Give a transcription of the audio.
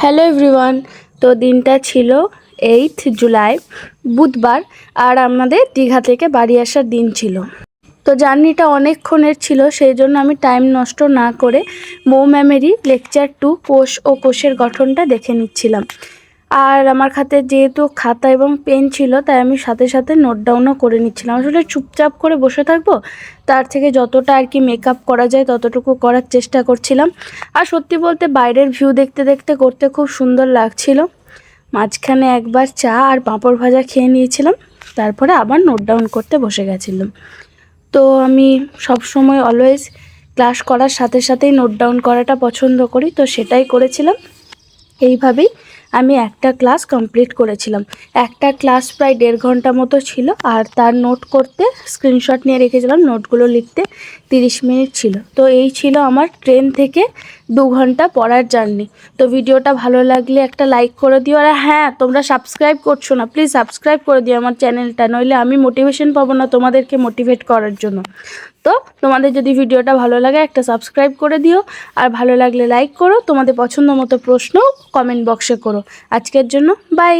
Hello everyone. তো দিনটা ছিল 8 জুলাই বুধবার, আর আমাদের দীঘা থেকে বাড়ি আসার দিন ছিল। তো জার্নিটা অনেকক্ষণের ছিল, সেই জন্য আমি টাইম নষ্ট না করে মৌ ম্যামেরই লেকচার 2 কোষ ও কোষের গঠনটা দেখে নিচ্ছিলাম। আর আমার হাতে যেহেতু খাতা এবং পেন ছিল, তাই আমি সাথে সাথে নোট ডাউনও করে নিচ্ছিলাম। আসলে চুপচাপ করে বসে থাকবো, তার থেকে যতটা আর কি মেকআপ করা যায় ততটুকু করার চেষ্টা করছিলাম। আর সত্যি বলতে বাইরের ভিউ দেখতে দেখতে করতে খুব সুন্দর লাগছিল। মাঝখানে একবার চা আর পাঁপড় ভাজা খেয়ে নিয়েছিলাম, তারপরে আবার নোট ডাউন করতে বসে গেছিলাম। তো আমি সবসময় অলওয়েজ ক্লাস করার সাথে সাথেই নোট ডাউন করাটা পছন্দ করি, তো সেটাই করেছিলাম। এইভাবেই আমি একটা ক্লাস কমপ্লিট করেছিলাম। একটা ক্লাস প্রায় 1.5 ঘন্টা মতো ছিল, আর তার নোট করতে স্ক্রিনশট নিয়ে রেখেছিলাম, নোটগুলো লিখতে 30 মিনিট ছিল। তো এই ছিল আমার ট্রেন থেকে 2 ঘন্টা পড়ার জার্নি। তো ভিডিওটা ভালো লাগলে একটা লাইক করে দিও, আর হ্যাঁ, তোমরা সাবস্ক্রাইব করছো না, প্লিজ সাবস্ক্রাইব করে দিও আমার চ্যানেলটা, নইলে আমি মোটিভেশন পাবো না তোমাদেরকে মোটিভেট করার জন্য। তো তোমাদের যদি ভিডিওটা ভালো লাগে একটা সাবস্ক্রাইব করে দিও, আর ভালো লাগলে লাইক করো, তোমাদের পছন্দ মতো প্রশ্ন কমেন্ট বক্সে করো। আজকের জন্য বাই।